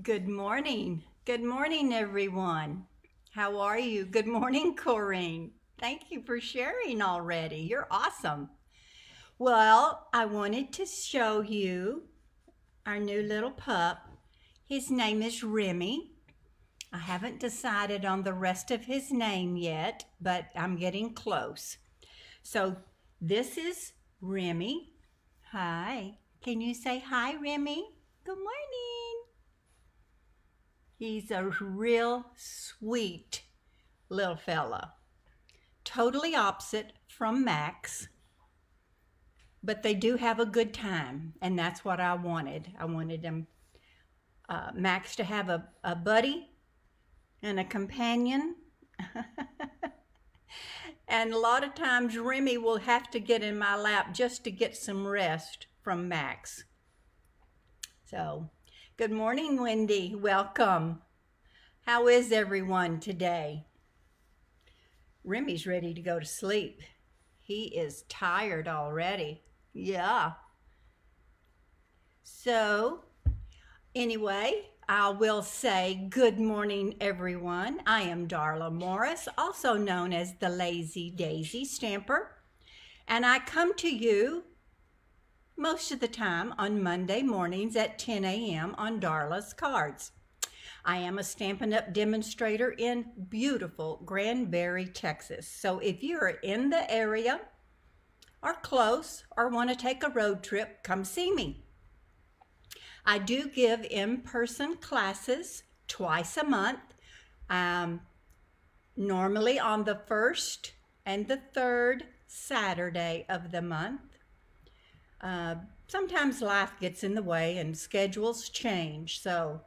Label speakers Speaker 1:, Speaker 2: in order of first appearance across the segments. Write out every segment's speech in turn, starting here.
Speaker 1: Good morning. Good morning, everyone. How are you? Good morning, Corrine. Thank you for sharing already. You're awesome. Well, I wanted to show you our new little pup. His name is Remy. I haven't decided on the rest of his name yet, but I'm getting close. So, this is Remy. Hi. Can you say hi, Remy? Good morning. He's a real sweet little fella. Totally opposite from Max, but they do have a good time, and that's what I wanted. I wanted Max to have a buddy and a companion. And a lot of times Remy will have to get in my lap just to get some rest from Max. So, good morning, Wendy. Welcome. How is everyone today? Remy's ready to go to sleep. He is tired already. Yeah. So, anyway, I will say good morning, everyone. I am Darla Morris, also known as the Lazy Daisy Stamper, and I come to you most of the time on Monday mornings at 10 a.m. on Darla's Cards. I am a Stampin' Up! Demonstrator in beautiful Granbury, Texas. So if you're in the area or close or want to take a road trip, come see me. I do give in-person classes twice a month, normally on the first and the third Saturday of the month. Sometimes life gets in the way and schedules change, so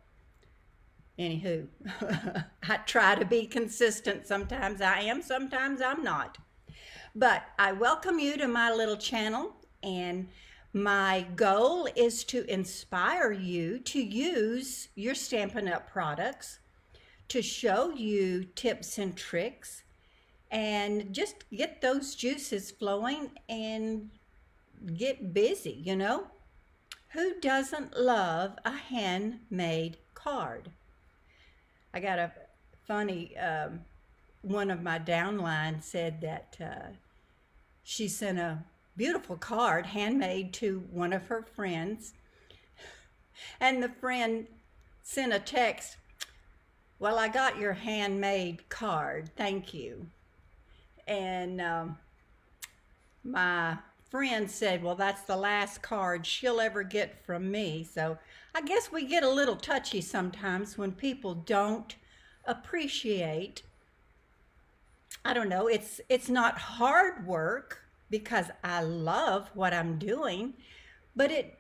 Speaker 1: anywho, I try to be consistent. Sometimes I am, sometimes I'm not. But I welcome you to my little channel, and my goal is to inspire you to use your Stampin' Up! Products, to show you tips and tricks, and just get those juices flowing and get busy. Who doesn't love a handmade card? I got a funny, one of my downlines said that she sent a beautiful card handmade to one of her friends, and the friend sent a text, "Well, I got your handmade card, thank you." And my friend said, "Well, that's the last card she'll ever get from me." So I guess we get a little touchy sometimes when people don't appreciate. I don't know, it's not hard work because I love what I'm doing, but it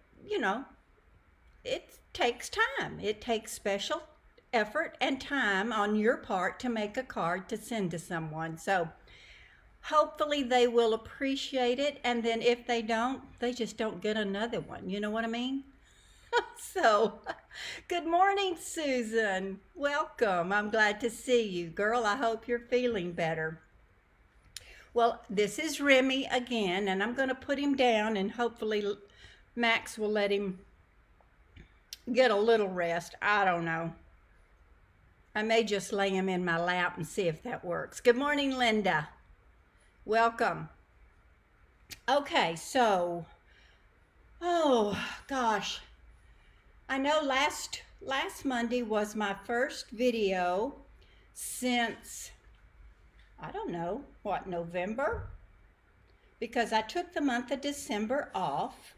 Speaker 1: takes time. It takes special effort and time on your part to make a card to send to someone. So hopefully they will appreciate it, and then if they don't, they just don't get another one. You know what I mean? So, good morning, Susan. Welcome. I'm glad to see you, girl. I hope you're feeling better. Well, this is Remy again, and I'm going to put him down, and hopefully Max will let him get a little rest. I don't know. I may just lay him in my lap and see if that works. Good morning, Linda. Welcome. Okay, so, oh gosh, I know last Monday was my first video since, I don't know, what, November? Because I took the month of December off,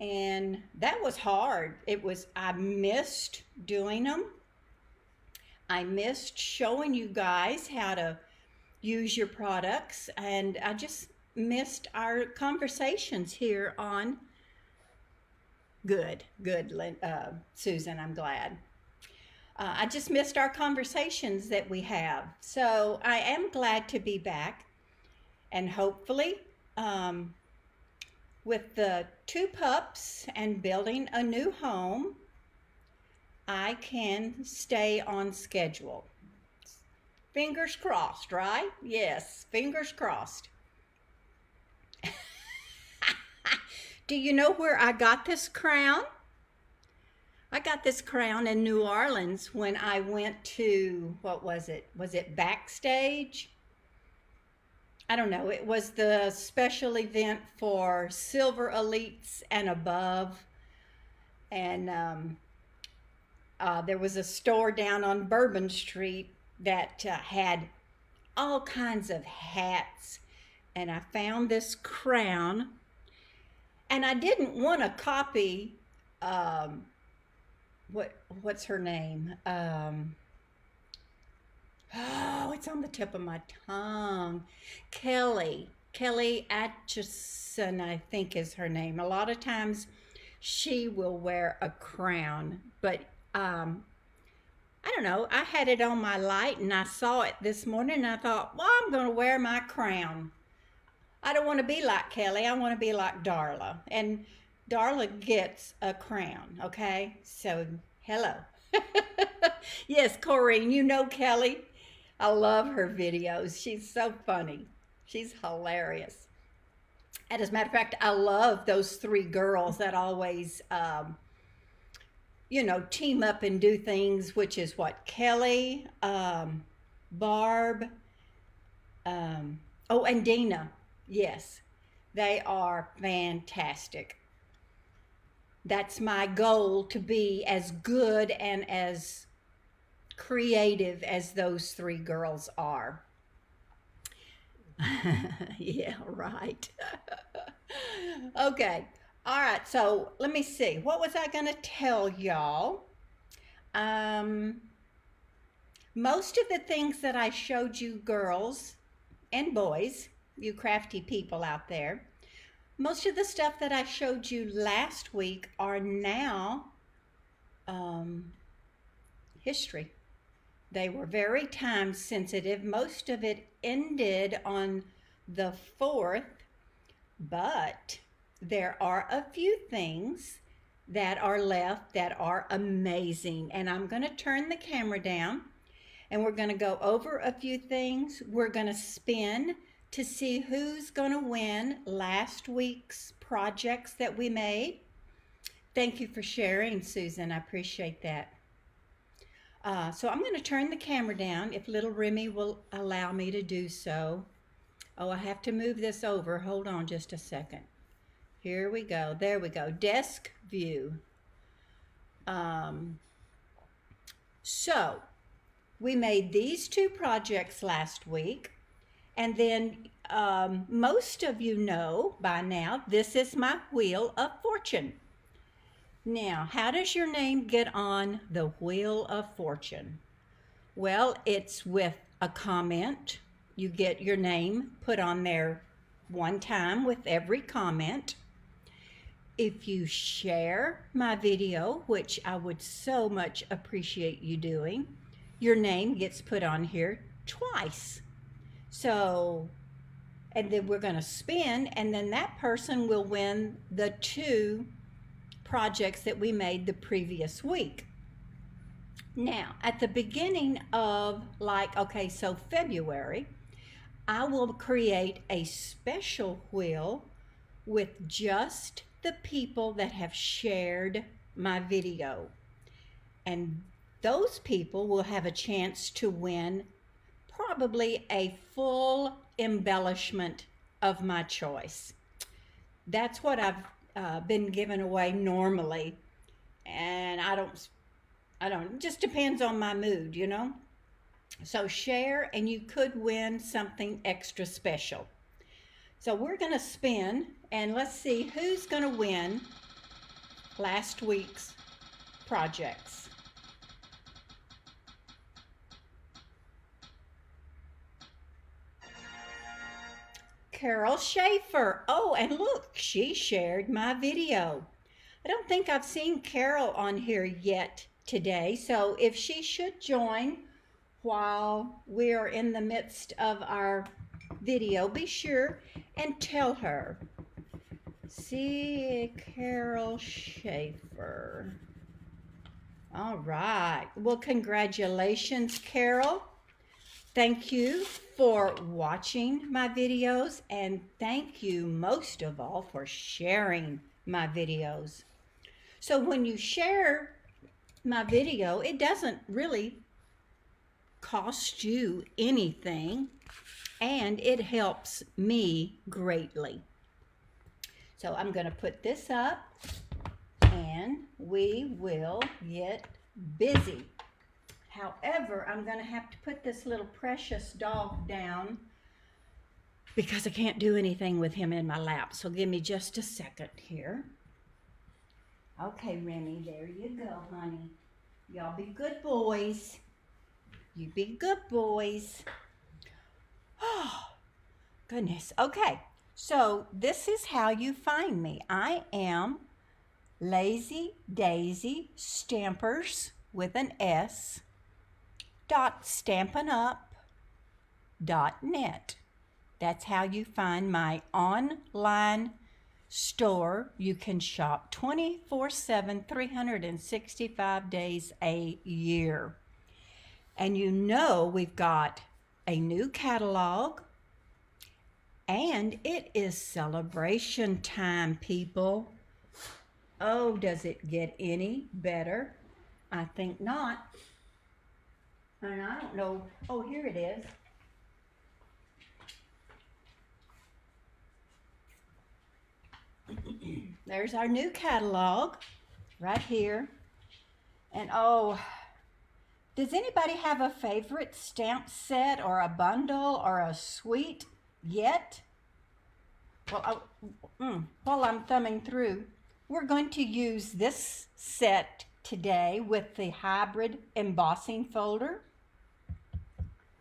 Speaker 1: and that was hard. I missed doing them. I missed showing you guys how to use your products, and I just missed our conversations here on good, Susan, I'm glad. I just missed our conversations that we have. So I am glad to be back, and hopefully, with the two pups and building a new home, I can stay on schedule. Fingers crossed, right? Yes, fingers crossed. Do you know where I got this crown? I got this crown in New Orleans when I went to, what was it? Was it Backstage? I don't know. It was the special event for Silver Elites and above. And there was a store down on Bourbon Street that had all kinds of hats. And I found this crown. And I didn't want to copy, um, what's her name? Oh, it's on the tip of my tongue. Kelly Atchison, I think is her name. A lot of times she will wear a crown, but I don't know. I had it on my light and I saw it this morning and I thought, well, I'm going to wear my crown. I don't want to be like Kelly. I want to be like Darla. And Darla gets a crown, okay? So, hello. Yes, Corrine, you know Kelly. I love her videos. She's so funny. She's hilarious. And as a matter of fact, I love those three girls that always, team up and do things, which is what? Kelly, Barb, oh, and Dina. Yes, they are fantastic. That's my goal, to be as good and as creative as those three girls are. Yeah, right. Okay. All right. So let me see. What was I going to tell y'all? Um, Most of the things that I showed you girls and boys, you crafty people out there, most of the stuff that I showed you last week are now um, history. They were very time sensitive. Most of it ended on the 4th, but there are a few things that are left that are amazing. And I'm going to turn the camera down and we're going to go over a few things. We're going to spin to see who's going to win last week's projects that we made. Thank you for sharing, Susan. I appreciate that. So I'm going to turn the camera down if little Remy will allow me to do so. Oh, I have to move this over. Hold on just a second. Here we go. There we go. Desk view. Um, so we made these two projects last week. And then most of you know by now, this is my Wheel of Fortune. Now, how does your name get on the Wheel of Fortune? Well, it's with a comment. You get your name put on there one time with every comment. If you share my video, which I would so much appreciate you doing, your name gets put on here twice. So, and then we're going to spin, and then that person will win the two projects that we made the previous week. Now, at the beginning of so February, I will create a special wheel with just the people that have shared my video. And those people will have a chance to win probably a full embellishment of my choice. That's what I've been giving away normally. And I don't, it just depends on my mood, you know? So share and you could win something extra special. So we're going to spin and let's see who's going to win last week's projects. Carol Schaefer. Oh, and look, she shared my video. I don't think I've seen Carol on here yet today, so if she should join while we are in the midst of our video, be sure and tell her. See, Carol Schaefer. All right. Well, congratulations, Carol. Thank you for watching my videos, and thank you most of all for sharing my videos. So when you share my video, it doesn't really cost you anything, and it helps me greatly. So I'm going to put this up and we will get busy. However, I'm going to have to put this little precious dog down because I can't do anything with him in my lap. So give me just a second here. Okay, Remy, there you go, honey. Y'all be good boys. You be good boys. Oh, goodness. Okay, so this is how you find me. I am Lazy Daisy Stampers with an S .stampinup.net. That's how you find my online store. You can shop 24/7, 365 days a year. And you know we've got a new catalog, and it is celebration time, people. Oh, does it get any better? I think not. And I don't know. Oh, here it is. There's our new catalog right here. And oh, does anybody have a favorite stamp set or a bundle or a suite yet? Well, while I'm thumbing through, we're going to use this set today with the hybrid embossing folder,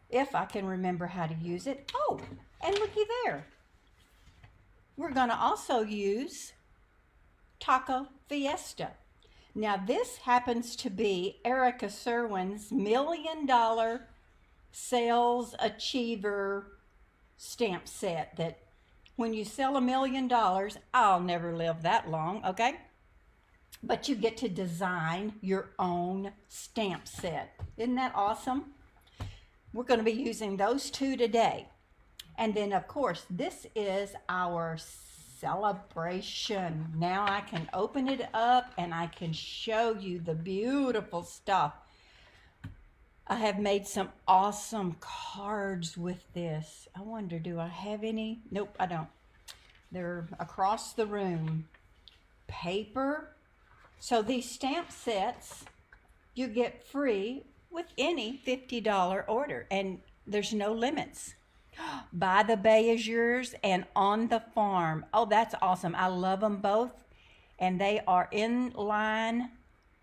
Speaker 1: if I can remember how to use it. Oh, and looky there. We're going to also use Taco Fiesta. Now this happens to be Erica Serwin's $1 million sales achiever stamp set that when you sell $1 million, I'll never live that long, okay? But you get to design your own stamp set. Isn't that awesome? We're going to be using those two today. And then, of course, this is our celebration. Now I can open it up and I can show you the beautiful stuff. I have made some awesome cards with this. I wonder, do I have any? Nope, I don't. They're across the room. Paper. So these stamp sets you get free with any $50 order, and there's no limits. By the Bay is yours and On the Farm. Oh, that's awesome. I love them both, and they are in line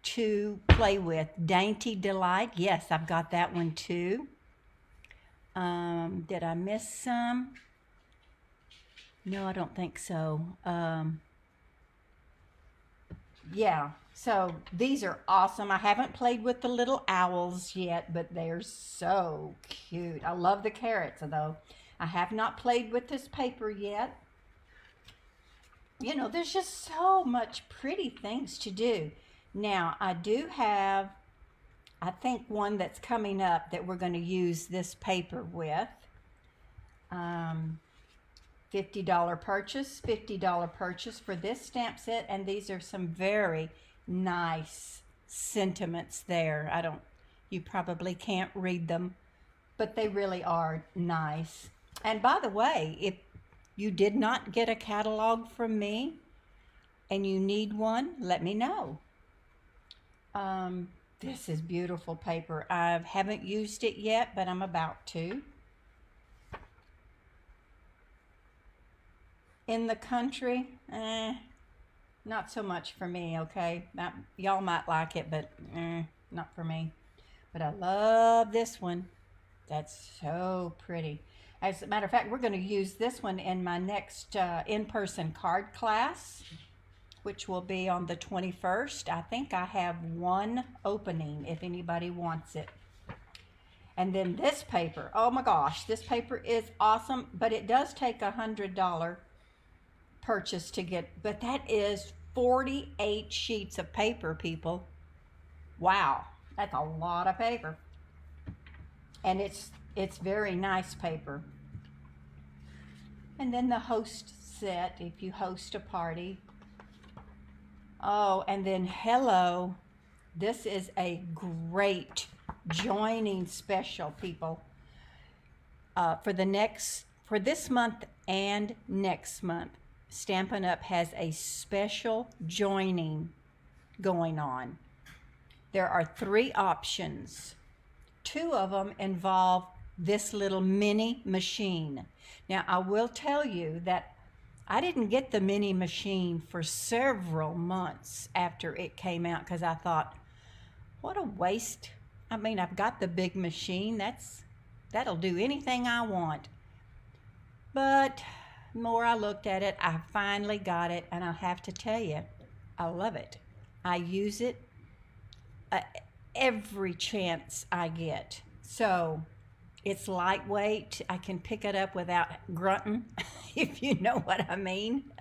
Speaker 1: to play with. Dainty Delight. Yes, I've got that one too. Did I miss some? No, I don't think so. Yeah, so these are awesome. I haven't played with the little owls yet, but they're so cute. I love the carrots, though. I have not played with this paper yet. You know, there's just so much pretty things to do. Now, I do have, I think, one that's coming up that we're going to use this paper with. $50 purchase for this stamp set, and these are some very nice sentiments there. You probably can't read them, but they really are nice. And by the way, if you did not get a catalog from me and you need one, let me know. This is beautiful paper. I haven't used it yet, but I'm about to. In the country, not so much for me, okay? Y'all might like it, but not for me. But I love this one. That's so pretty. As a matter of fact, we're going to use this one in my next in-person card class, which will be on the 21st. I think I have one opening if anybody wants it. And then this paper, oh my gosh, this paper is awesome, but it does take $100 purchase to get, but that is 48 sheets of paper, people. Wow, that's a lot of paper. And it's very nice paper. And then the host set, if you host a party. Oh, and then hello, This is a great joining special, people. For this month and next month, Stampin' Up! Has a special joining going on. There are 3 options. 2 of them involve this little mini machine. Now, I will tell you that I didn't get the mini machine for several months after it came out because I thought, what a waste. I mean, I've got the big machine. That'll do anything I want. But the more I looked at it, I finally got it, and I have to tell you, I love it. I use it every chance I get. So it's lightweight. I can pick it up without grunting, if you know what I mean.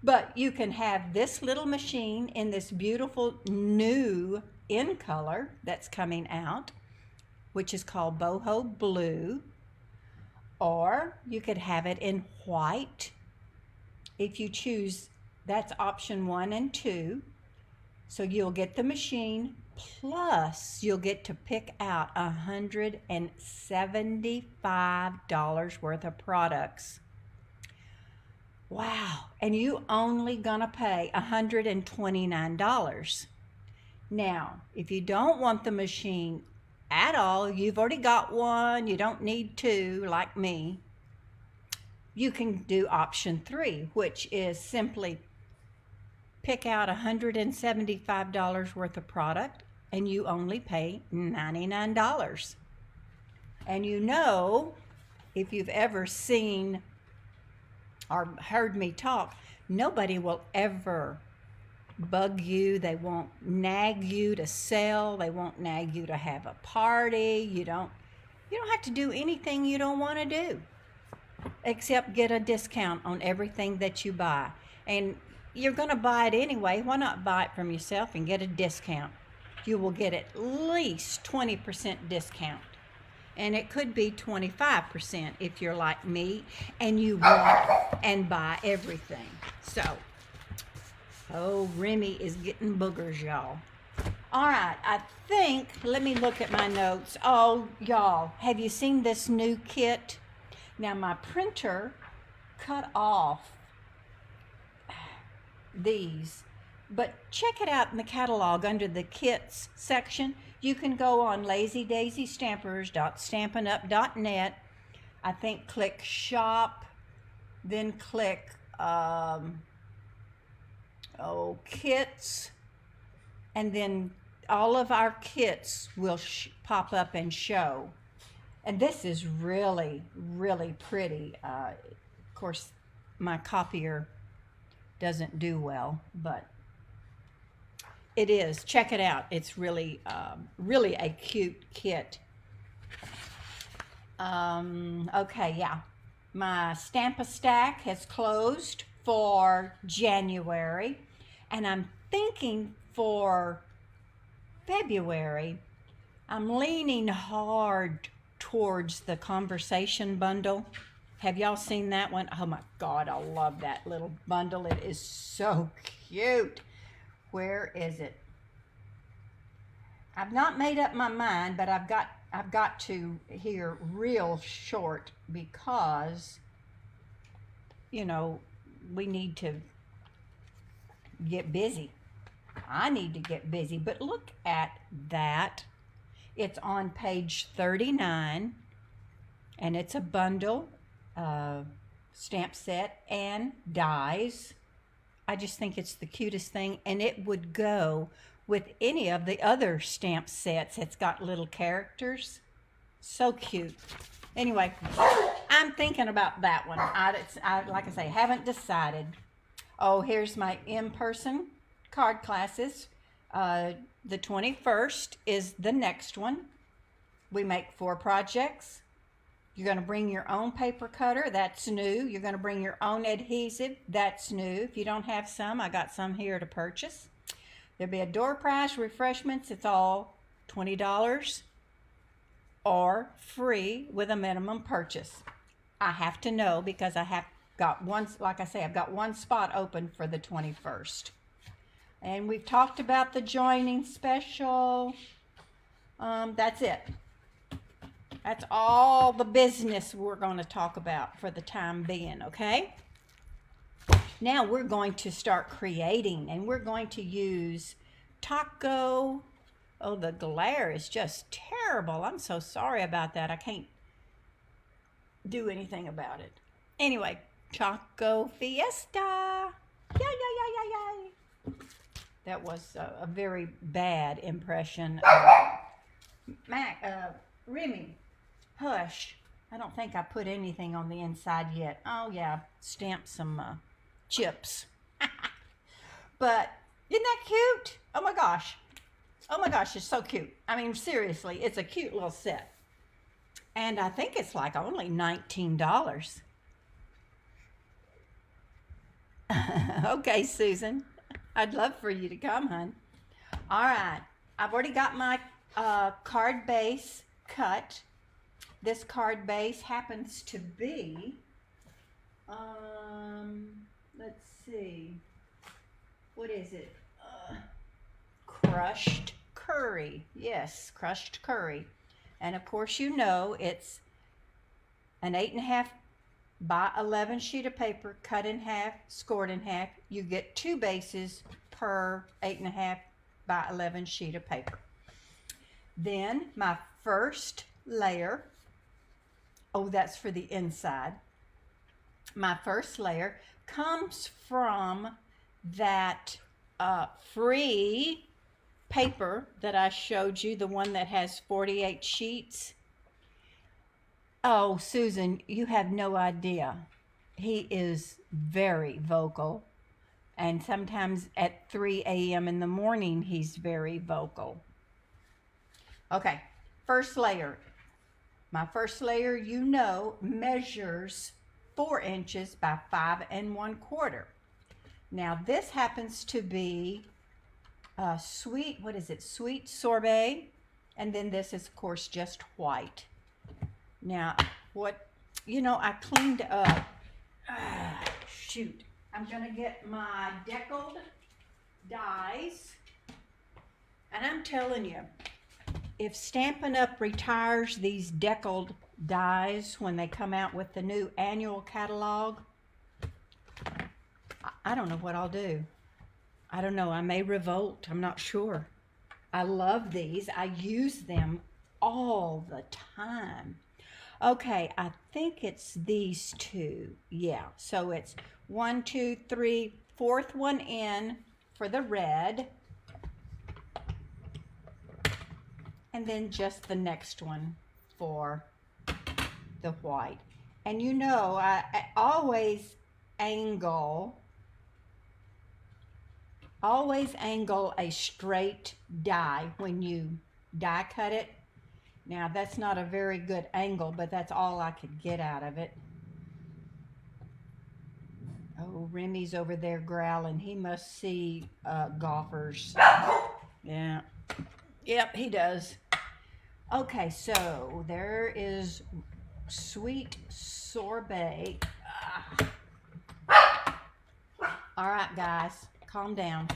Speaker 1: But you can have this little machine in this beautiful new in color that's coming out, which is called Boho Blue. Or you could have it in white. If you choose, that's option 1 and 2. So you'll get the machine, plus you'll get to pick out $175 worth of products. Wow. And you only gonna pay $129. Now, if you don't want the machine at all, you've already got one, you don't need 2 like me, you can do option 3, which is simply pick out $175 worth of product and you only pay $99. And you know, if you've ever seen or heard me talk, nobody will ever bug you. They won't nag you to sell. They won't nag you to have a party. You don't have to do anything you don't want to do except get a discount on everything that you buy. And you're going to buy it anyway. Why not buy it from yourself and get a discount? You will get at least 20% discount. And it could be 25% if you're like me and you want and buy everything. So, oh, Remy is getting boogers, y'all. All right, I think, let me look at my notes. Oh, y'all, have you seen this new kit? Now, my printer cut off these, but check it out in the catalog under the kits section. You can go on lazydaisystampers.stampinup.net. I think click shop, then click kits, and then all of our kits will pop up and show. And this is really, really pretty. Of course, my copier doesn't do well, but it is. Check it out. It's really, really a cute kit. Okay, yeah. My Stamp-A-Stack has closed for January, and I'm thinking for February, I'm leaning hard towards the Conversation bundle. Have y'all seen that one? Oh my God, I love that little bundle. It is so cute. Where is it? I've not made up my mind, but I've got to here real short because, you know, we need to get busy. I need to get busy, but look at that. It's on page 39, and it's a bundle, stamp set, and dies. I just think it's the cutest thing, and it would go with any of the other stamp sets. It's got little characters. So cute. Anyway, I'm thinking about that one. I like I say, haven't decided. Oh, here's my in-person card classes. The 21st is the next one. We make 4 projects. You're going to bring your own paper cutter. That's new. You're going to bring your own adhesive. That's new. If you don't have some, I got some here to purchase. There'll be a door prize, refreshments. It's all $20 or free with a minimum purchase. I have to know because I have got one, like I say, I've got one spot open for the 21st. And we've talked about the joining special. That's it. That's all the business we're going to talk about for the time being, okay? Now we're going to start creating, and we're going to use Taco. Oh, the glare is just terrible. I'm so sorry about that. I can't do anything about it. Anyway, Taco Fiesta. Yay, yay, yay, yay, yay. That was a very bad impression. Remy, hush. I don't think I put anything on the inside yet. Oh, yeah, stamped some chips. But isn't that cute? Oh, my gosh. Oh, my gosh, it's so cute. I mean, seriously, it's a cute little set. And I think it's like only $19. Okay, Susan. I'd love for you to come, hon. All right. I've already got my card base cut. This card base happens to be, let's see. What is it? Crushed curry. Yes, crushed curry. And of course, you know it's an 8.5 by 11 sheet of paper, cut in half, scored in half. You get 2 bases per 8.5 by 11 sheet of paper. Then my first layer, oh, that's for the inside. My first layer comes from that free paper that I showed you, the one that has 48 sheets. Oh, Susan, you have no idea. He is very vocal. And sometimes at 3 a.m. in the morning, he's very vocal. Okay, first layer. My first layer, you know, measures 4 inches by 5 1/4. Now, this happens to be sweet, what is it? Sweet sorbet. And then this is, of course, just white. Now, I cleaned up. Shoot. I'm going to get my deckled dies. And I'm telling you, if Stampin' Up! Retires these deckled dies when they come out with the new annual catalog, I don't know what I'll do. I don't know. I may revolt. I'm not sure. I love these. I use them all the time. Okay, I think it's these two. Yeah, so it's 1, 2, 3, fourth one in for the red. And then just the next one for the white. And you know, I always angle a straight die when you die cut it. Now, that's not a very good angle, but that's all I could get out of it. Oh, Remy's over there growling. He must see golfers. Yeah. Yep, he does. Okay, so there is sweet sorbet. All right, guys, calm down.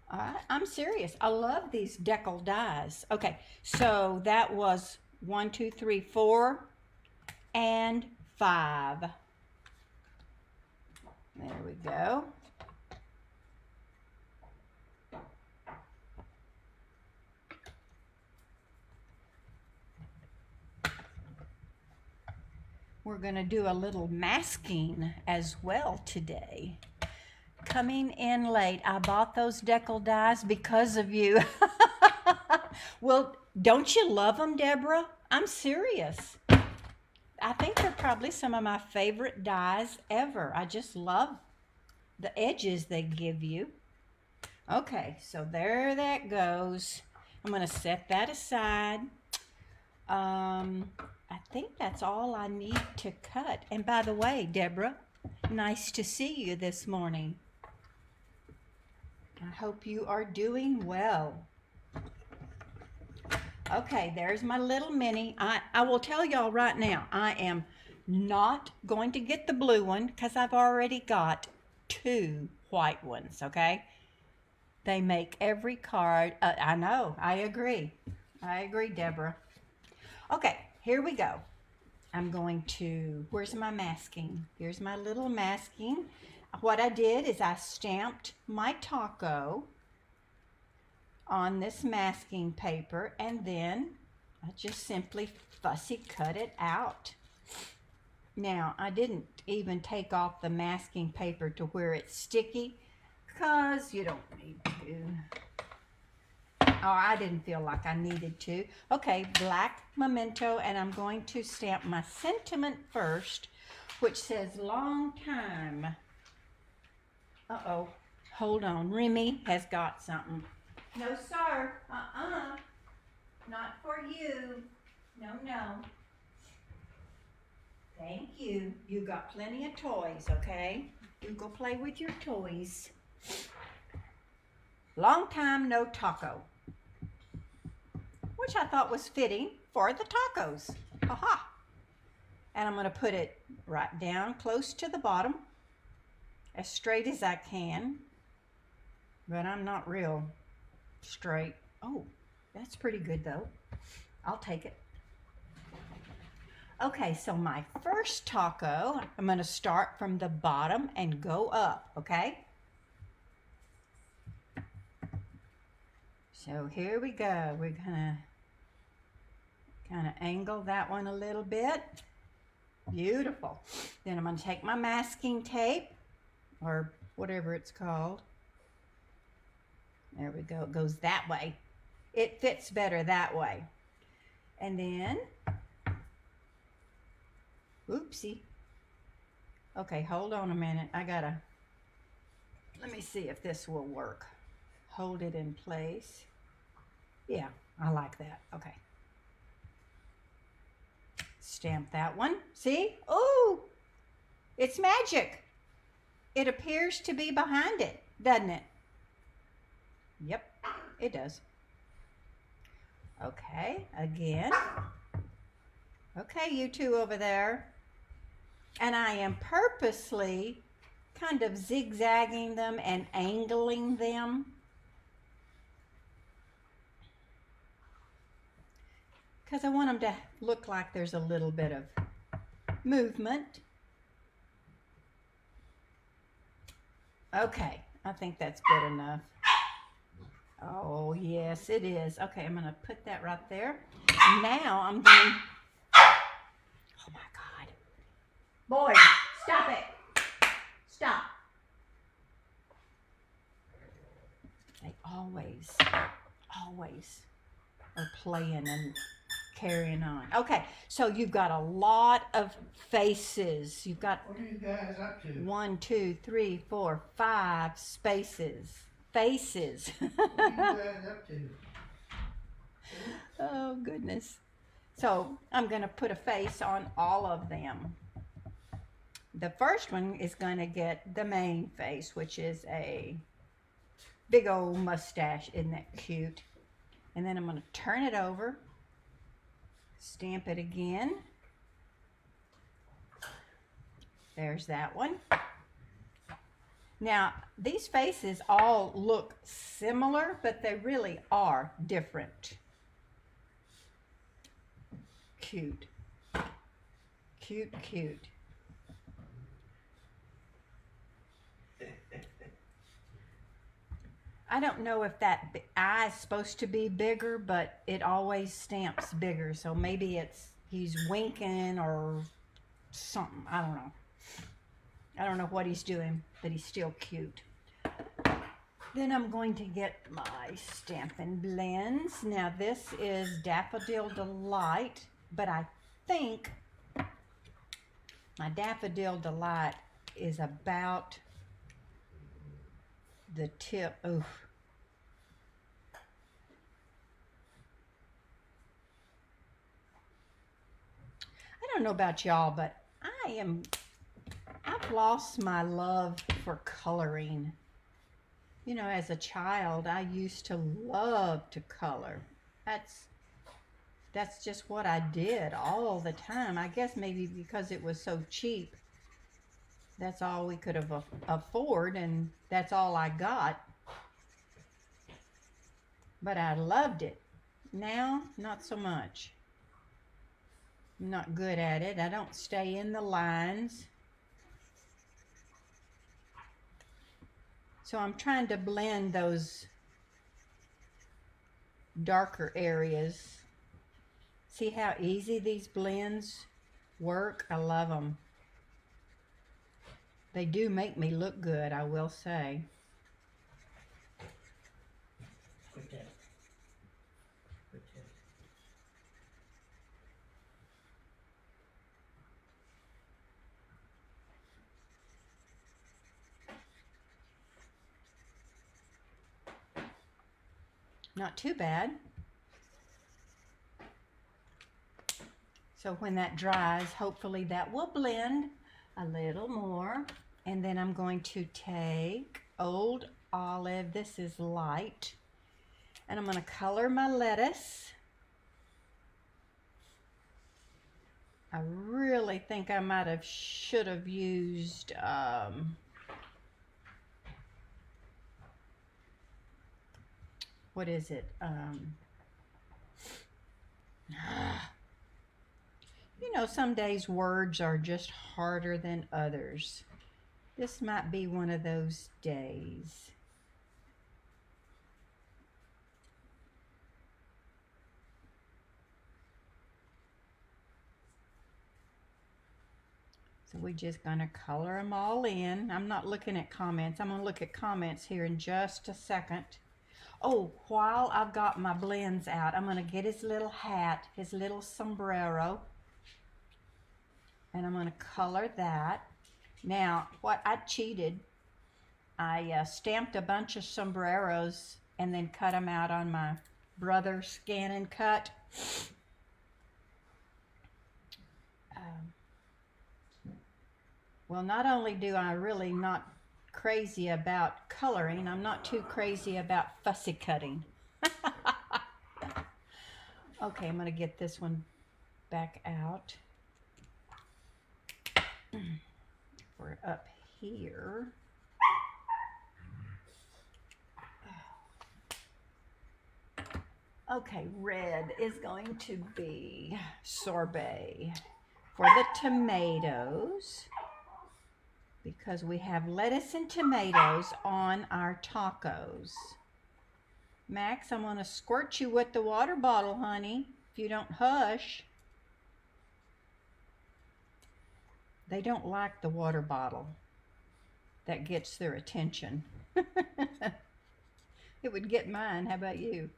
Speaker 1: All right, I'm serious. I love these deckle dies. Okay, so that was 1, 2, 3, 4, and 5. There we go. We're going to do a little masking as well today. Coming in late. I bought those deckle dies because of you. Well, don't you love them, Deborah? I'm serious. I think they're probably some of my favorite dies ever. I just love the edges they give you. Okay, so there that goes. I'm going to set that aside. I think that's all I need to cut. And by the way, Deborah, nice to see you this morning. I hope you are doing well. Okay, there's my little mini. I will tell y'all right now, I am not going to get the blue one because I've already got 2 white ones, okay? They make every card. I know, I agree. I agree, Deborah. Okay, here we go. I'm going to, where's my masking? Here's my little masking. What I did is I stamped my taco on this masking paper, and then I just simply fussy cut it out. Now, I didn't even take off the masking paper to where it's sticky, because you don't need to. Oh, I didn't feel like I needed to. Okay, black memento, and I'm going to stamp my sentiment first, which says long time. Uh-oh, hold on. Remy has got something. No, sir. Not for you. No, no. Thank you. You got plenty of toys, okay? You go play with your toys. Long time no taco. Which I thought was fitting for the tacos. Aha! And I'm going to put it right down close to the bottom, as straight as I can. But I'm not real straight. Oh, that's pretty good though. I'll take it. Okay, so my first taco, I'm going to start from the bottom and go up, okay? So here we go. We're going to kind of angle that one a little bit. Beautiful. Then I'm going to take my masking tape, or whatever it's called. There we go. It goes that way. It fits better that way. And then, oopsie. Okay, hold on a minute. Let me see if this will work. Hold it in place. Yeah, I like that. Okay. Stamp that one. See? Oh, it's magic. It appears to be behind it, doesn't it? Yep, it does. Okay, again. Okay, you two over there. And I am purposely kind of zigzagging them and angling them, because I want them to look like there's a little bit of movement. Okay, I think that's good enough. Oh, yes, it is. Okay, I'm going to put that right there. Now I'm going, oh my God. Boys, stop it. Stop. They always are playing and carrying on. Okay, so you've got a lot of faces. You've got,
Speaker 2: what are you guys up to?
Speaker 1: 1, 2, 3, 4, 5 spaces. Faces.
Speaker 2: What are you guys up to?
Speaker 1: Oh, goodness. So I'm going to put a face on all of them. The first one is going to get the main face, which is a big old mustache. Isn't that cute? And then I'm going to turn it over, stamp it again. There's that one. Now, these faces all look similar, but they really are different. Cute. Cute, cute. I don't know if that eye is supposed to be bigger, but it always stamps bigger. So maybe he's winking or something. I don't know. I don't know what he's doing, but he's still cute. Then I'm going to get my Stampin' Blends. Now this is Daffodil Delight, but I think my Daffodil Delight is about the tip. Oof. I don't know about y'all, but I've lost my love for coloring. You know, as a child, I used to love to color. That's that's just what I did all the time. I guess maybe because it was so cheap. That's all we could have afford, and that's all I got. But I loved it. Now, not so much. I'm not good at it. I don't stay in the lines. So I'm trying to blend those darker areas. See how easy these blends work? I love them. They do make me look good, I will say.
Speaker 2: Quit that. Quit that.
Speaker 1: Not too bad. So when that dries, hopefully that will blend a little more. And then I'm going to take Old Olive. This is light. And I'm going to color my lettuce. I really think I might have should have used what is it? You know, some days words are just harder than others. This might be one of those days. So we're just going to color them all in. I'm not looking at comments. I'm going to look at comments here in just a second. Oh, while I've got my blends out, I'm going to get his little hat, his little sombrero. And I'm going to color that. Now, what I cheated, I stamped a bunch of sombreros and then cut them out on my brother Scan and Cut. Well, not only do I really not crazy about coloring, I'm not too crazy about fussy cutting. Okay, I'm going to get this one back out. We're up here. Okay, red is going to be sorbet for the tomatoes, because we have lettuce and tomatoes on our tacos. Max, I'm going to squirt you with the water bottle, honey, if you don't hush. They don't like the water bottle. That gets their attention. It would get mine. How about you?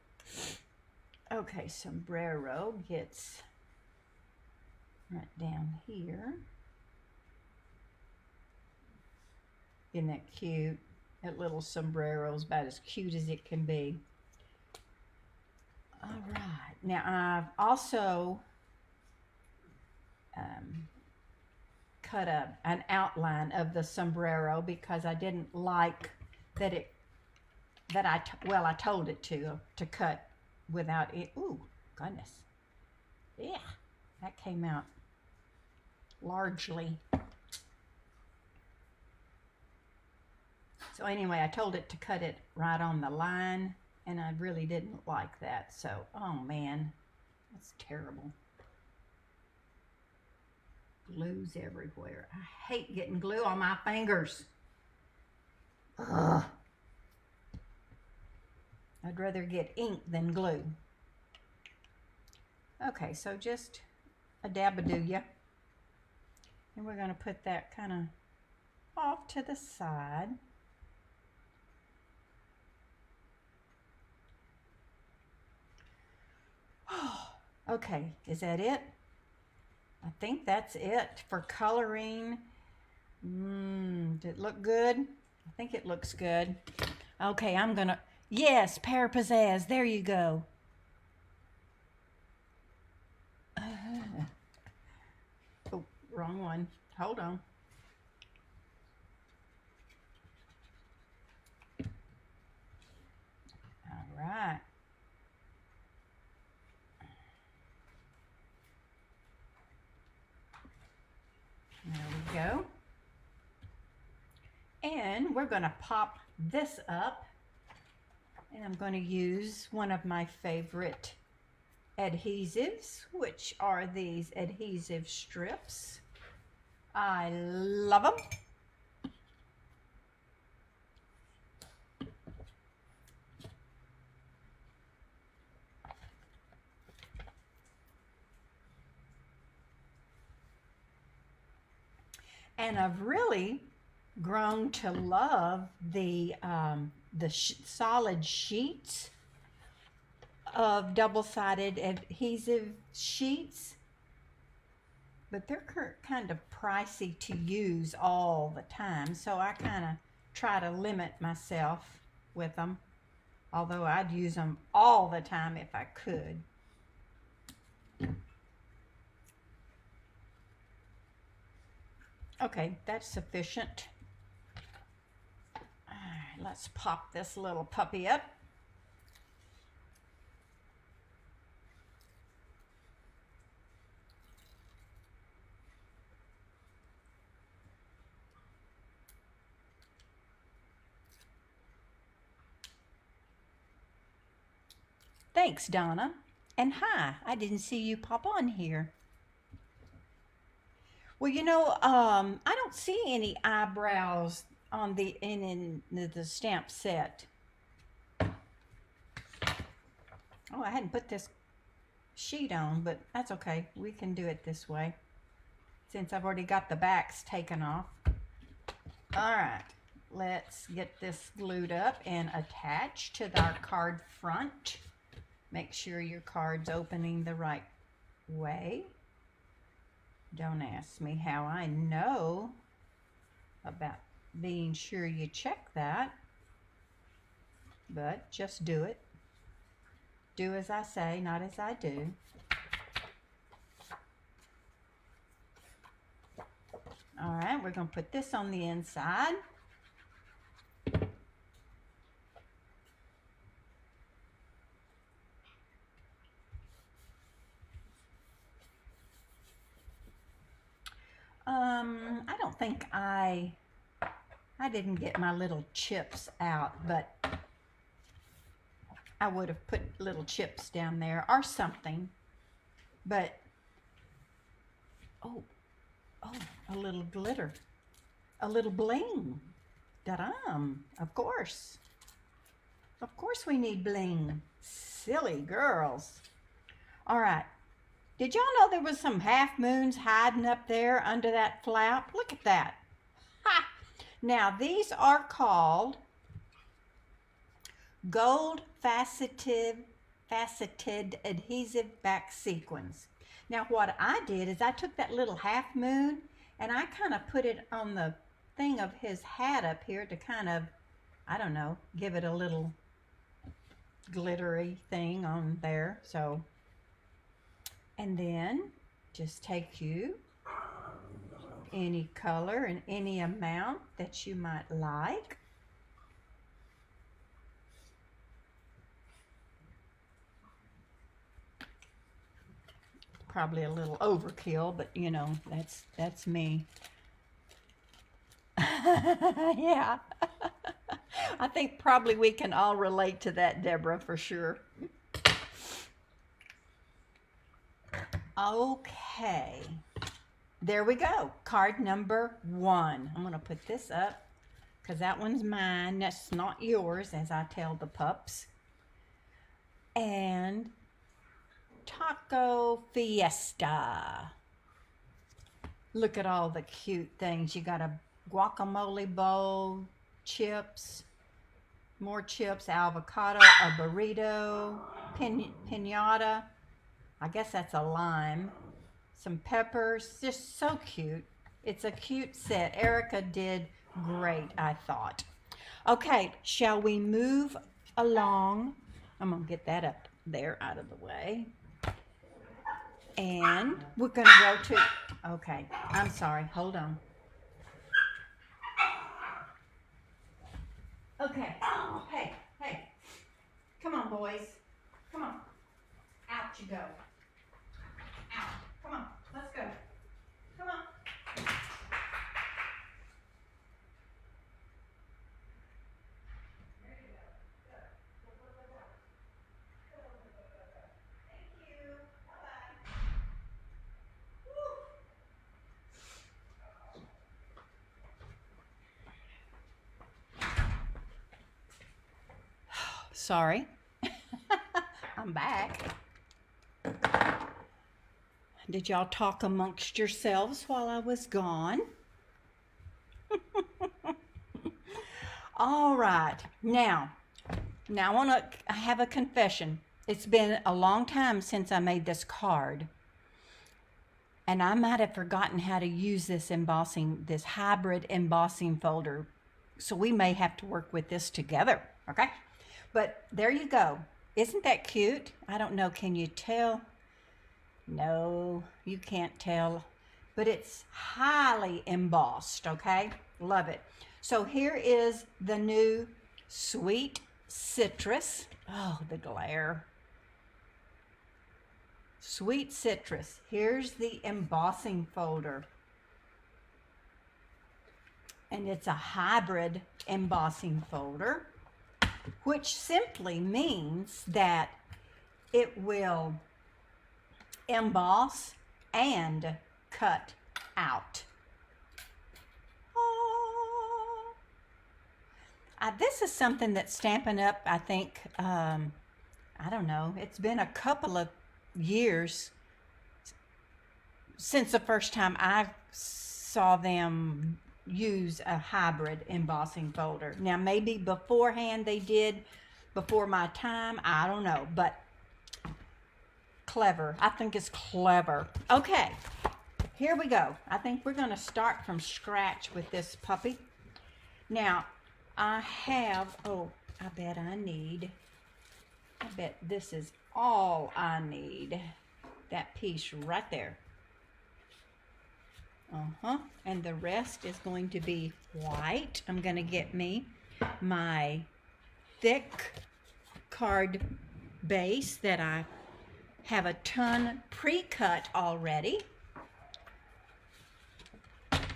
Speaker 1: Okay, sombrero gets right down here. Isn't that cute? That little sombrero is about as cute as it can be. All right. Now I've also cut an outline of the sombrero because I didn't like that I told it to cut without it. Ooh, goodness. Yeah, that came out largely. So anyway, I told it to cut it right on the line, and I really didn't like that. So, oh man, that's terrible. Glue's everywhere. I hate getting glue on my fingers. Ugh. I'd rather get ink than glue. Okay, so just a dab-a-doo-ya. And we're going to put that kind of off to the side. Okay, is that it? I think that's it for coloring. Did it look good? I think it looks good. Okay, I'm gonna, yes, Pear Pizzazz, there you go. Oh, wrong one. Hold on. All right. go. And we're going to pop this up. And I'm going to use one of my favorite adhesives, which are these adhesive strips. I love them. And I've really grown to love the solid sheets of double-sided adhesive sheets, but they're kind of pricey to use all the time, so I kind of try to limit myself with them, although I'd use them all the time if I could. Okay, that's sufficient. All right, let's pop this little puppy up. Thanks, Donna. And hi, I didn't see you pop on here. Well, you know, I don't see any eyebrows on in the stamp set. Oh, I hadn't put this sheet on, but that's okay. We can do it this way since I've already got the backs taken off. All right, let's get this glued up and attached to our card front. Make sure your card's opening the right way. Don't ask me how I know about being sure you check that, but just do it. Do as I say, not as I do. All right, we're going to put this on the inside. I don't think I didn't get my little chips out, but I would have put little chips down there or something. But, oh, a little glitter, a little bling. Da-dum, of course. Of course we need bling. Silly girls. All right. Did y'all know there was some half moons hiding up there under that flap? Look at that. Ha! Now, these are called gold faceted adhesive back sequins. Now, what I did is I took that little half moon and I kind of put it on the thing of his hat up here to kind of, I don't know, give it a little glittery thing on there. So, and then just take you any color and any amount that you might like. Probably a little overkill, but you know, that's me. Yeah. I think probably we can all relate to that, Deborah, for sure. Okay, there we go. Card number 1. I'm going to put this up because that one's mine. That's not yours, as I tell the pups. And Taco Fiesta. Look at all the cute things. You got a guacamole bowl, chips, more chips, avocado, a burrito, piñata. I guess that's a lime, some peppers, just so cute. It's a cute set. Erica did great, I thought. Okay, shall we move along? I'm gonna get that up there out of the way. And we're gonna go to, okay, I'm sorry, hold on. Okay, hey, come on boys, come on, out you go. Out. Come on, let's go. Come on. sorry. I'm back. Did y'all talk amongst yourselves while I was gone? All right. Now I want to have a confession. It's been a long time since I made this card. And I might have forgotten how to use this hybrid embossing folder. So we may have to work with this together, okay? But there you go. Isn't that cute? I don't know, can you tell? No, you can't tell. But it's highly embossed, okay? Love it. So here is the new Sweet Citrus. Oh, the glare. Sweet Citrus. Here's the embossing folder. And it's a hybrid embossing folder, which simply means that it will emboss and cut out. This is something that's Stampin' Up, I think, I don't know, it's been a couple of years since the first time I saw them use a hybrid embossing folder. Now, maybe beforehand they did, before my time, I don't know, but clever. I think it's clever. Okay, here we go. I think we're going to start from scratch with this puppy. Now, I have, I bet this is all I need. That piece right there. And the rest is going to be white. I'm going to get me my thick card base that I have a ton pre-cut already.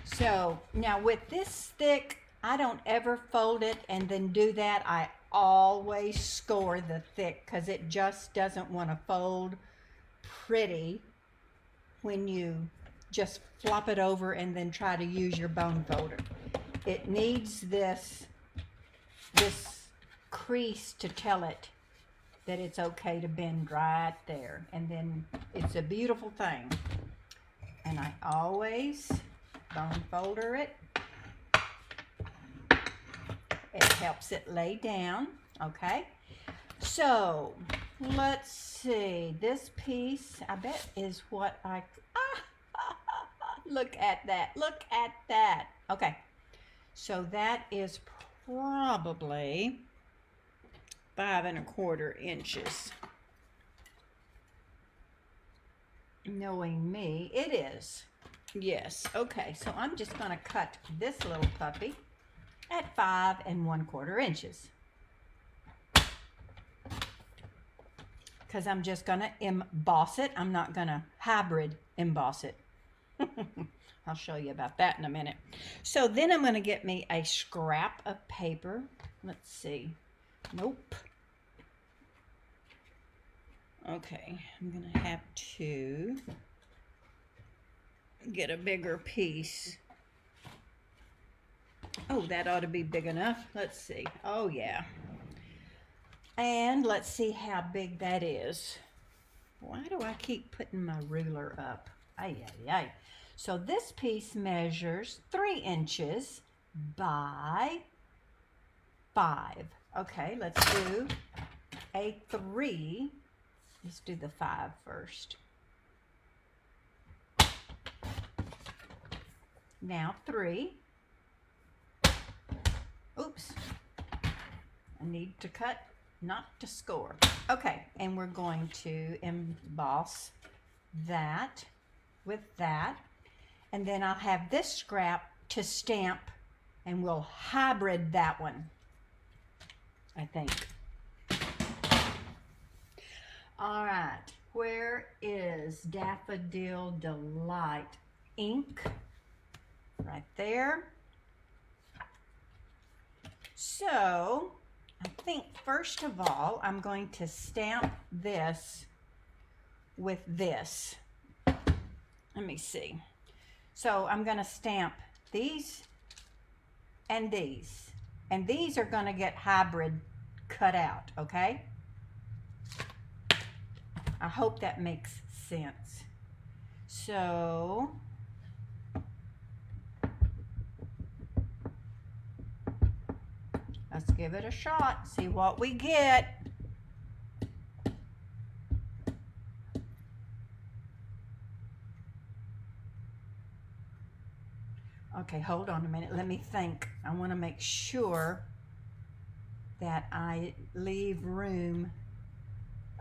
Speaker 1: So now with this thick, I don't ever fold it and then do that. I always score the thick because it just doesn't want to fold pretty when you just flop it over and then try to use your bone folder. It needs this crease to tell it that it's okay to bend right there, and then it's a beautiful thing. And I always bone folder it. It helps it lay down, okay? So, let's see. This piece, I bet, is what look at that. Look at that. Okay. So, that is probably 5 1/4 inches. Knowing me, it is. Yes. Okay. So, I'm just going to cut this little puppy at 5 1/4 inches. Because I'm just going to emboss it. I'm not going to hybrid emboss it. I'll show you about that in a minute. So then I'm going to get me a scrap of paper. Let's see. Nope. Okay, I'm going to have to get a bigger piece. Oh, that ought to be big enough. Let's see. Oh, yeah. And let's see how big that is. Why do I keep putting my ruler up? Ay, ay, ay. So this piece measures 3 inches by 5. Okay, let's do a 3. Let's do the 5 first. Now 3. Oops. I need to cut, not to score. Okay, and we're going to emboss that with that. And then I'll have this scrap to stamp, and we'll hybrid that one, I think. All right, where is Daffodil Delight ink? Right there. So, I think first of all, I'm going to stamp this with this. Let me see. So, I'm going to stamp these and these. And these are going to get hybrid cut out, okay? I hope that makes sense. So, let's give it a shot, see what we get. Okay, hold on a minute. Let me think. I want to make sure that I leave room.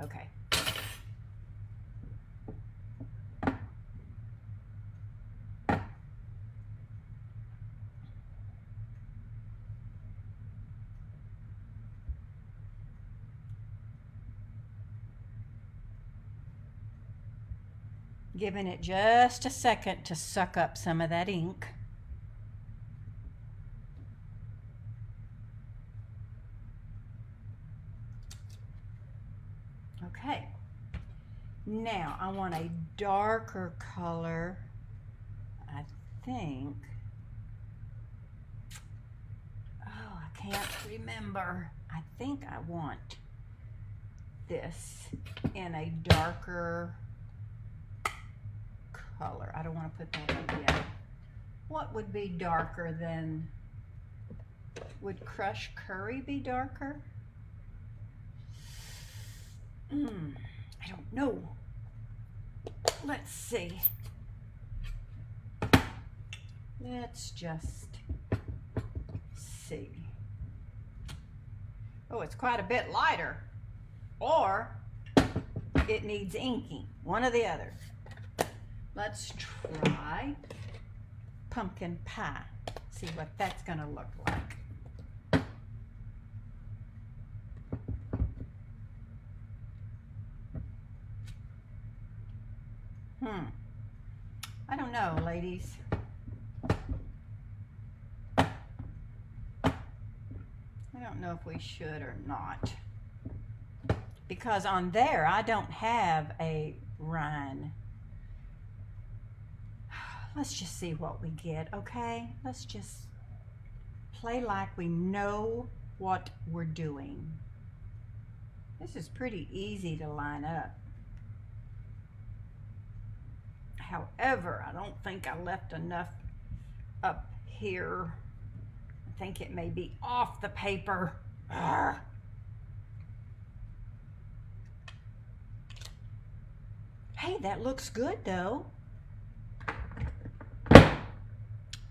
Speaker 1: Okay. Giving it just a second to suck up some of that ink. Okay. Now I want a darker color. I think. Oh, I can't remember. I think I want this in a darker color. I don't want to put that in yet. What would be darker than, would Crush Curry be darker? I don't know. Let's see. Let's just see. Oh, it's quite a bit lighter. Or it needs inking. One or the other. Let's try pumpkin pie. See what that's going to look like. I don't know, ladies. I don't know if we should or not. Because on there, I don't have a rind. Let's just see what we get, okay? Let's just play like we know what we're doing. This is pretty easy to line up. However, I don't think I left enough up here. I think it may be off the paper. Arrgh. Hey, that looks good though.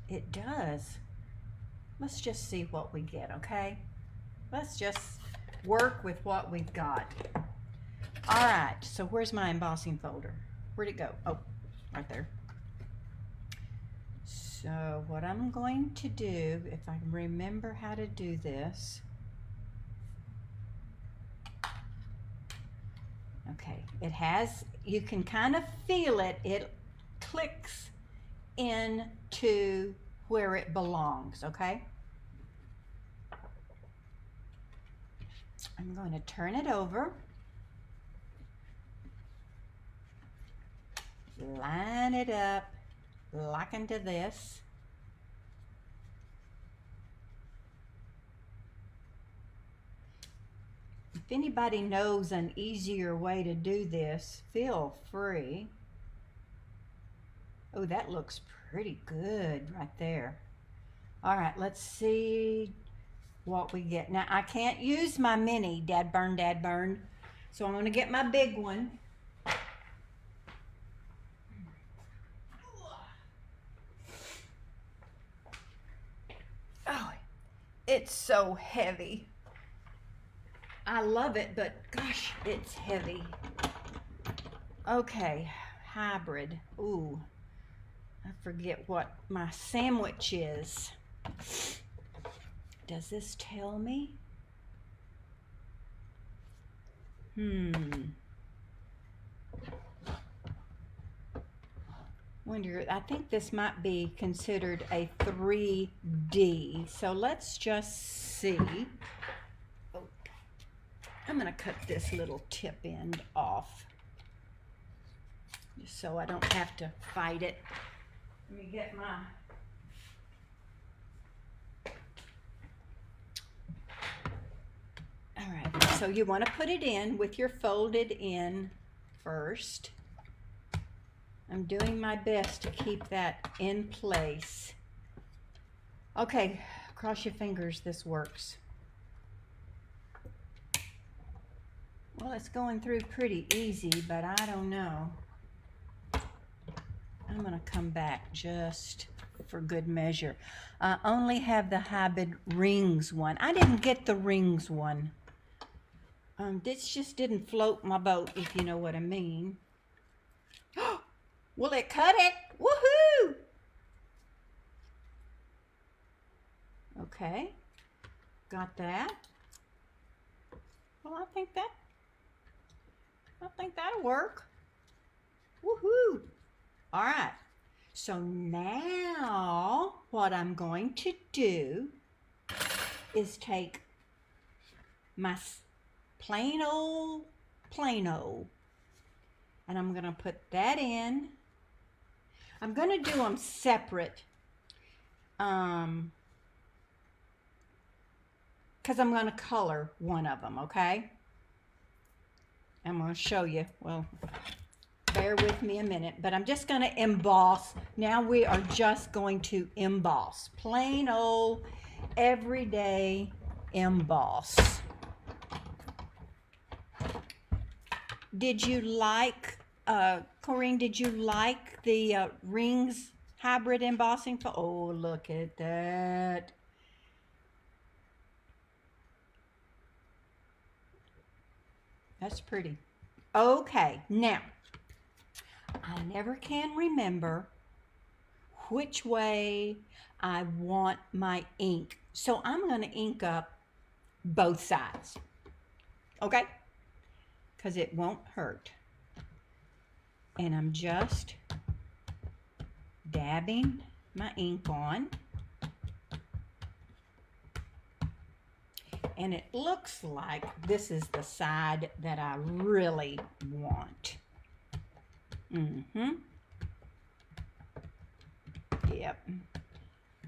Speaker 1: It does. Let's just see what we get, okay? Let's just work with what we've got. All right, so where's my embossing folder? Where'd it go? Oh, right there. So what I'm going to do, if I can remember how to do this. Okay, it has, you can kind of feel it. It clicks into where it belongs, okay? I'm going to turn it over. Line it up, lock into this. If anybody knows an easier way to do this, feel free. Oh, that looks pretty good right there. All right, let's see what we get. Now, I can't use my mini, dad burn, so I'm going to get my big one. Oh, it's so heavy. I love it, but gosh, it's heavy. Okay, hybrid. Ooh, I forget what my sandwich is. Does this tell me? Wonder, I think this might be considered a 3D. So let's just see. Oh, I'm going to cut this little tip end off, just so I don't have to fight it. Let me get my all So you want to put it in with your folded in first. I'm doing my best to keep that in place. Okay, cross your fingers this works. Well, it's going through pretty easy, but I don't know. I'm going to come back just for good measure. I only have the hybrid rings one. I didn't get the rings one. This just didn't float my boat, if you know what I mean. Will it cut it? Woohoo! Okay, got that. Well, I think that'll work. Woohoo! All right. So now what I'm going to do is take my plain old Plano, and I'm going to put that in. I'm going to do them separate because I'm going to color one of them, okay? I'm going to show you. Well, bear with me a minute, but I'm just going to emboss. Now we are just going to emboss. Plain old, everyday emboss. Did you like, Corinne, did you like the rings hybrid embossing? Oh, look at that. That's pretty. Okay, now, I never can remember which way I want my ink. So I'm going to ink up both sides, okay? Because it won't hurt. And I'm just dabbing my ink on. And it looks like this is the side that I really want. Yep.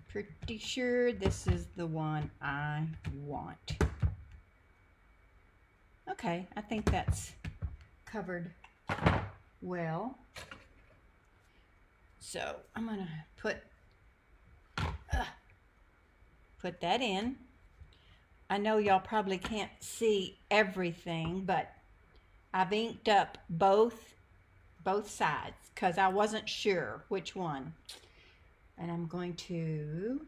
Speaker 1: Pretty sure this is the one I want. Okay, I think that's covered well. So I'm gonna put that in. I know y'all probably can't see everything, but I've inked up both sides because I wasn't sure which one. And I'm going to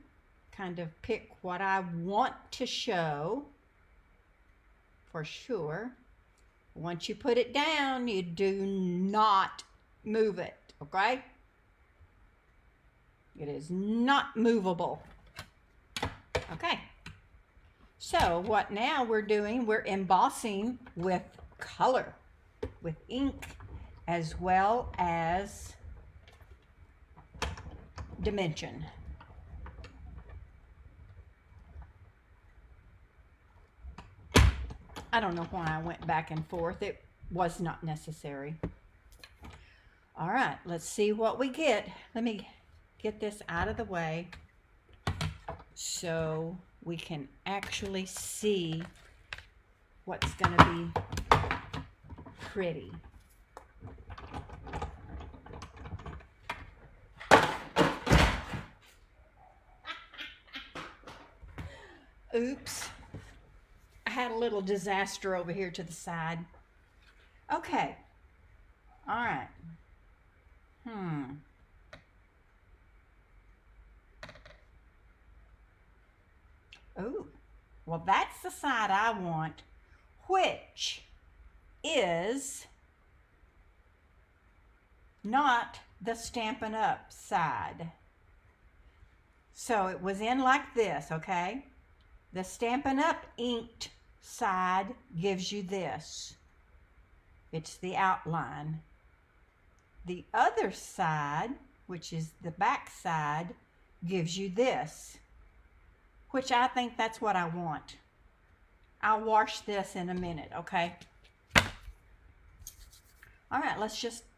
Speaker 1: kind of pick what I want to show for sure. Once you put it down, you do not move it, okay? It is not movable. Okay. So what now we're doing, we're embossing with color, with ink, as well as dimension. I don't know why I went back and forth. It was not necessary. All right, let's see what we get. Let me get this out of the way so we can actually see what's going to be pretty. Oops. I had a little disaster over here to the side. Okay. All right. Oh, well, that's the side I want, which is not the Stampin' Up side. So it was in like this, okay? The Stampin' Up inked side gives you this. It's the outline. The other side, which is the back side, gives you this, which I think that's what I want. I'll wash this in a minute, okay? All right,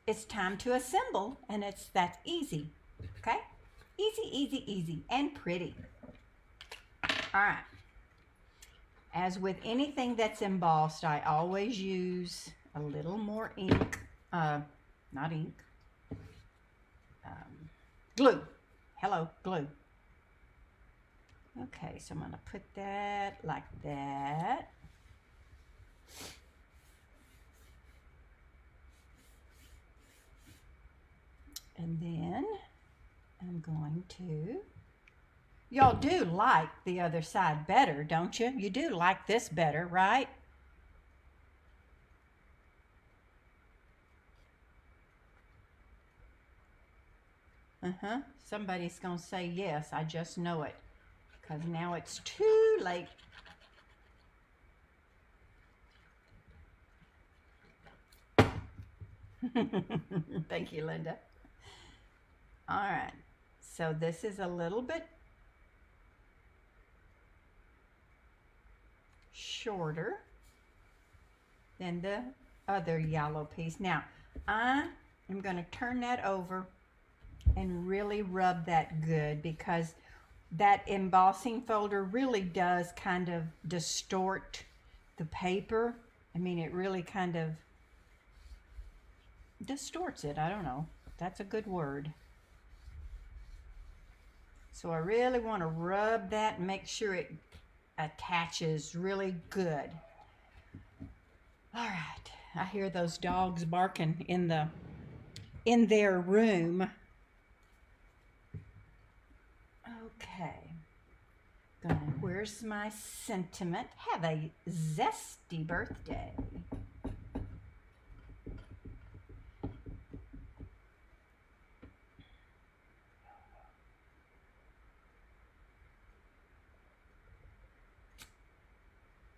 Speaker 1: it's time to assemble, and that's easy, okay? Easy, easy, easy, and pretty. All right. As with anything that's embossed, I always use a little more ink, not ink, glue. Hello, glue. Okay, so I'm going to put that like that. And then I'm going to, y'all do like the other side better, don't you? You do like this better, right? Somebody's going to say yes. I just know it. Because now it's too late. Thank you, Linda. All right. So this is a little bit shorter than the other yellow piece. Now, I am going to turn that over and really rub that good, because that embossing folder really does kind of distort the paper. I mean, it really kind of distorts it. I don't know. That's a good word. So I really want to rub that and make sure it attaches really good. All right. I hear those dogs barking in their room. Okay. Where's my sentiment? Have a zesty birthday.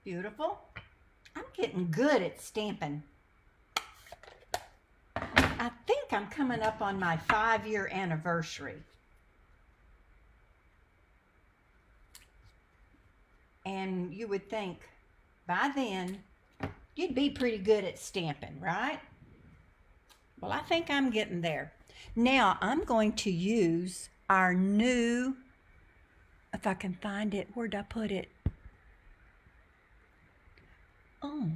Speaker 1: Beautiful. I'm getting good at stamping. I think I'm coming up on my 5-year anniversary. And you would think by then you'd be pretty good at stamping, right? Well, I think I'm getting there. Now I'm going to use our new, if I can find it, where'd I put it? Oh,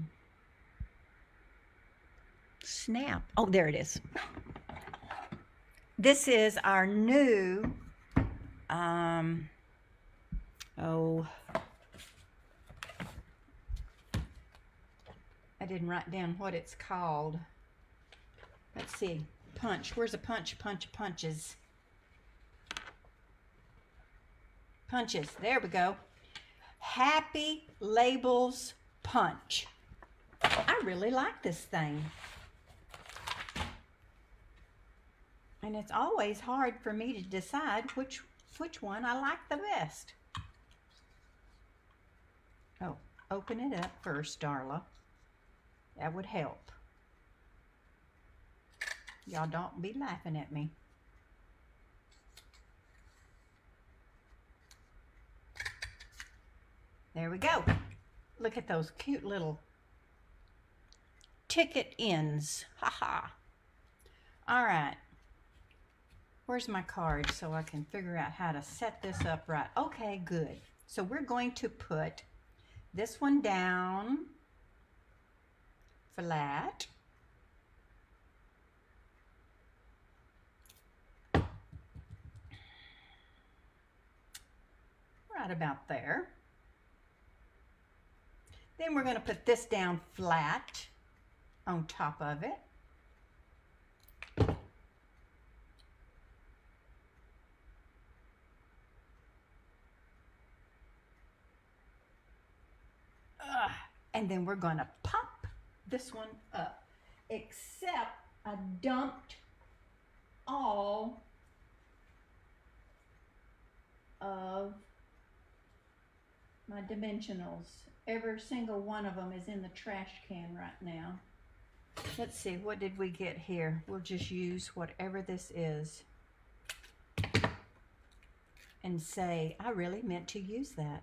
Speaker 1: snap. Oh, there it is. This is our new, I didn't write down what it's called. Let's see. Punch. Where's a punch? Punches. Punches. There we go. Happy Labels Punch. I really like this thing. And it's always hard for me to decide which one I like the best. Oh, open it up first, Darla. That would help. Y'all don't be laughing at me. There we go. Look at those cute little ticket ends. Ha ha. All right. Where's my card so I can figure out how to set this up right? Okay, good. So we're going to put this one down flat. Right about there. Then we're going to put this down flat on top of it. And then we're going to pop this one up. Except I dumped all of my dimensionals. Every single one of them is in the trash can right now. Let's see, what did we get here? We'll just use whatever this is and say, I really meant to use that.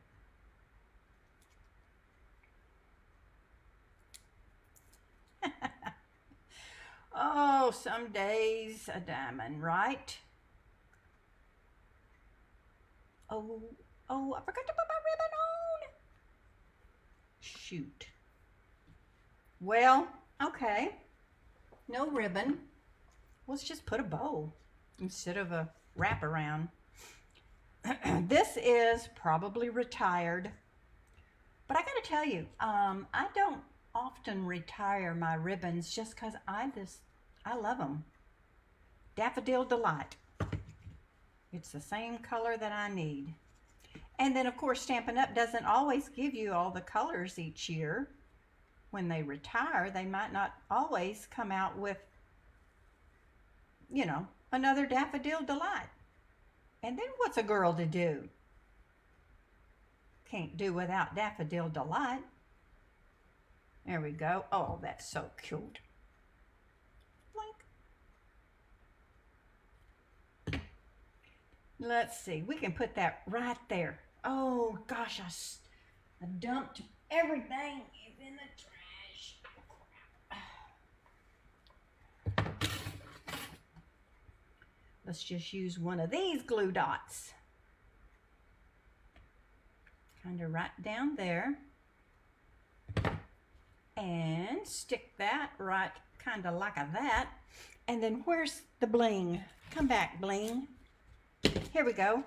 Speaker 1: Oh, some days a diamond, right? Oh, I forgot to put my ribbon on. Shoot. Well, okay. No ribbon. Let's just put a bow instead of a wraparound. This is probably retired, but I gotta tell you, I don't often retire my ribbons just because I love them. Daffodil Delight. It's the same color that I need. And then, of course, Stampin' Up! Doesn't always give you all the colors each year. When they retire, they might not always come out with, you know, another Daffodil Delight. And then what's a girl to do? Can't do without Daffodil Delight. There we go. Oh, that's so cute. Blink. Let's see. We can put that right there. Oh, gosh, I dumped everything. It's in the trash. Let's just use one of these glue dots. Kind of right down there. And stick that right kind of like that. And then where's the bling? Come back, bling. Here we go.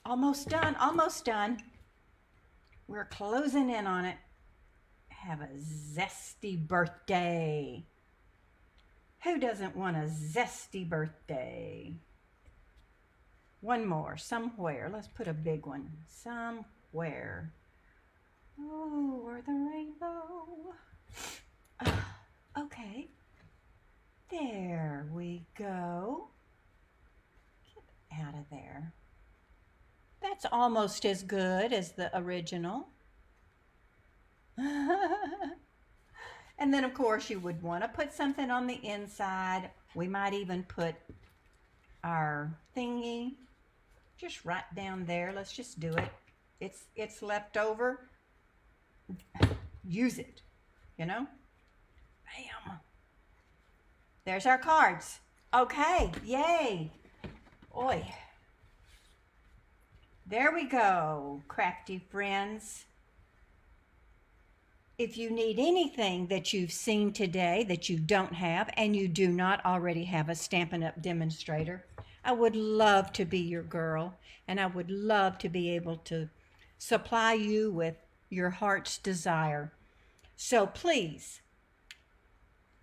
Speaker 1: Almost done, almost done. We're closing in on it. Have a zesty birthday. Who doesn't want a zesty birthday? One more, somewhere. Let's put a big one. Somewhere. Over the rainbow. Okay. There we go. Get out of there. That's almost as good as the original. And then, of course, you would want to put something on the inside. We might even put our thingy just right down there. Let's just do it. It's left over. Use it, you know? Bam. There's our cards. Okay, yay. Oi. There we go, crafty friends. If you need anything that you've seen today that you don't have and you do not already have a Stampin' Up! Demonstrator, I would love to be your girl, and I would love to be able to supply you with your heart's desire. So please,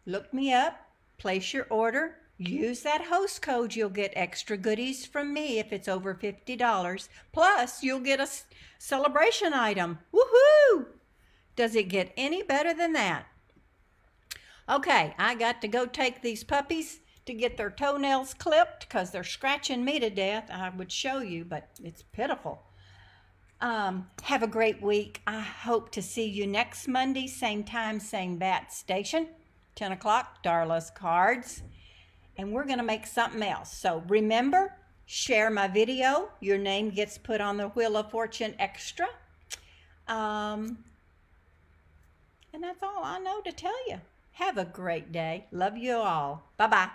Speaker 1: look me up, place your order, use that host code. You'll get extra goodies from me if it's over $50. Plus, you'll get a celebration item. Woohoo! Does it get any better than that? Okay, I got to go take these puppies to get their toenails clipped because they're scratching me to death. I would show you, but it's pitiful. Have a great week. I hope to see you next Monday, same time, same bat station, 10 o'clock, Darla's Cards. And we're going to make something else. So remember, share my video. Your name gets put on the Wheel of Fortune Extra. And that's all I know to tell you. Have a great day. Love you all. Bye-bye.